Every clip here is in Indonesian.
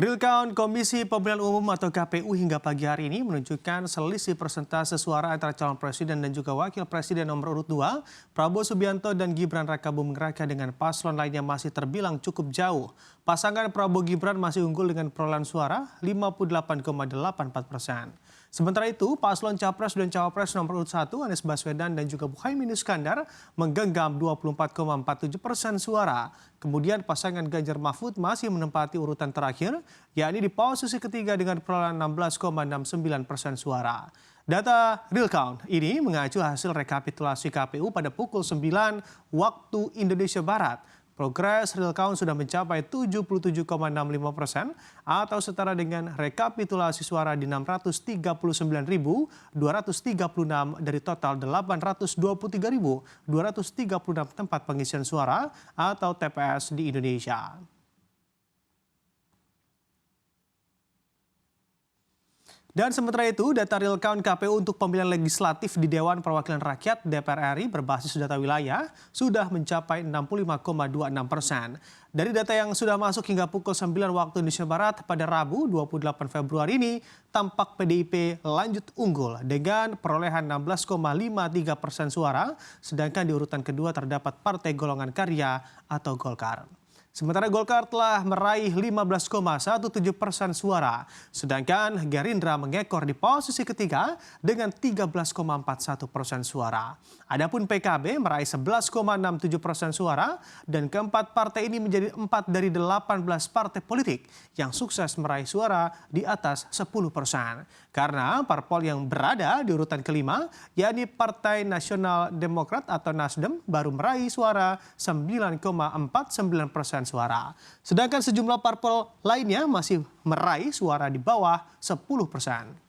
Real count Komisi Pemilihan Umum atau KPU hingga pagi hari ini menunjukkan selisih persentase suara antara calon presiden dan juga wakil presiden nomor urut 2, Prabowo Subianto dan Gibran Rakabuming Raka dengan paslon lainnya masih terbilang cukup jauh. Pasangan Prabowo Gibran masih unggul dengan perolehan suara 58,84%. Sementara itu, paslon Capres dan Cawapres nomor urut 1 Anies Baswedan dan juga Muhaimin Iskandar menggenggam 24,47% suara. Kemudian pasangan Ganjar Mahfud masih menempati urutan terakhir, yakni di posisi ketiga dengan perolehan 16,69% suara. Data real count ini mengacu hasil rekapitulasi KPU pada pukul 9 waktu Indonesia Barat. Progres real count sudah mencapai 77,65% atau setara dengan rekapitulasi suara di 639.236 dari total 823.236 tempat pengisian suara atau TPS di Indonesia. Dan sementara itu, data real count KPU untuk pemilihan legislatif di Dewan Perwakilan Rakyat DPR RI berbasis data wilayah sudah mencapai 65,26%. Dari data yang sudah masuk hingga pukul 9 waktu Indonesia Barat pada Rabu 28 Februari ini, tampak PDIP lanjut unggul dengan perolehan 16,53% suara, sedangkan di urutan kedua terdapat Partai Golongan Karya atau Golkar. Sementara Golkar telah meraih 15,17% suara, sedangkan Gerindra mengekor di posisi ketiga dengan 13,41% suara. Adapun PKB meraih 11,67% suara dan keempat partai ini menjadi 4 dari 18 partai politik yang sukses meraih suara di atas 10%. Karena parpol yang berada di urutan kelima, yakni Partai Nasional Demokrat atau Nasdem baru meraih suara 9,49% suara. Sedangkan sejumlah parpol lainnya masih meraih suara di bawah 10%.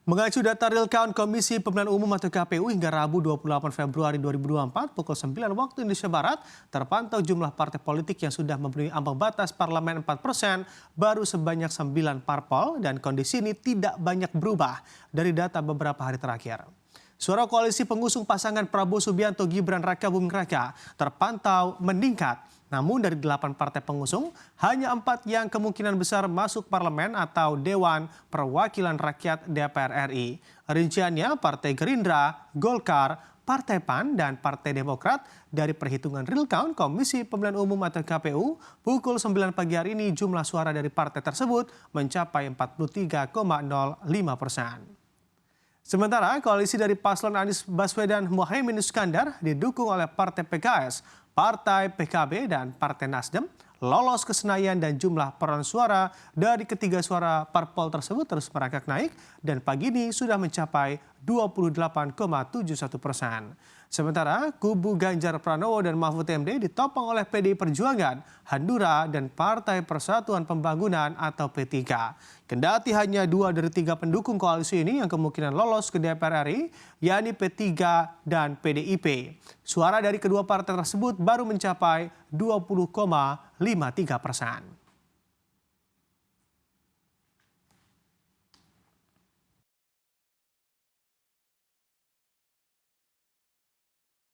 Mengacu data real count Komisi Pemilihan Umum atau KPU hingga Rabu 28 Februari 2024 pukul 9 waktu Indonesia Barat, terpantau jumlah partai politik yang sudah memenuhi ambang batas parlemen 4% baru sebanyak 9 parpol dan kondisi ini tidak banyak berubah dari data beberapa hari terakhir. Suara koalisi pengusung pasangan Prabowo Subianto Gibran Rakabuming Raka terpantau meningkat. Namun dari 8 partai pengusung, hanya 4 yang kemungkinan besar masuk parlemen atau Dewan Perwakilan Rakyat DPR RI. Rinciannya Partai Gerindra, Golkar, Partai PAN, dan Partai Demokrat. Dari perhitungan real count Komisi Pemilihan Umum atau KPU, pukul 9 pagi hari ini jumlah suara dari partai tersebut mencapai 43,05%. Sementara koalisi dari paslon Anies Baswedan Muhaimin Iskandar didukung oleh Partai PKS, Partai PKB, dan Partai Nasdem lolos ke Senayan dan jumlah perolehan suara dari ketiga suara parpol tersebut terus merangkak naik dan pagi ini sudah mencapai 28,71%. Sementara kubu Ganjar Pranowo dan Mahfud MD ditopang oleh PDI Perjuangan, Hanura, dan Partai Persatuan Pembangunan atau P3. Kendati hanya 2 dari 3 pendukung koalisi ini yang kemungkinan lolos ke DPR RI, yakni P3 dan PDIP. Suara dari kedua partai tersebut baru mencapai 20,53%.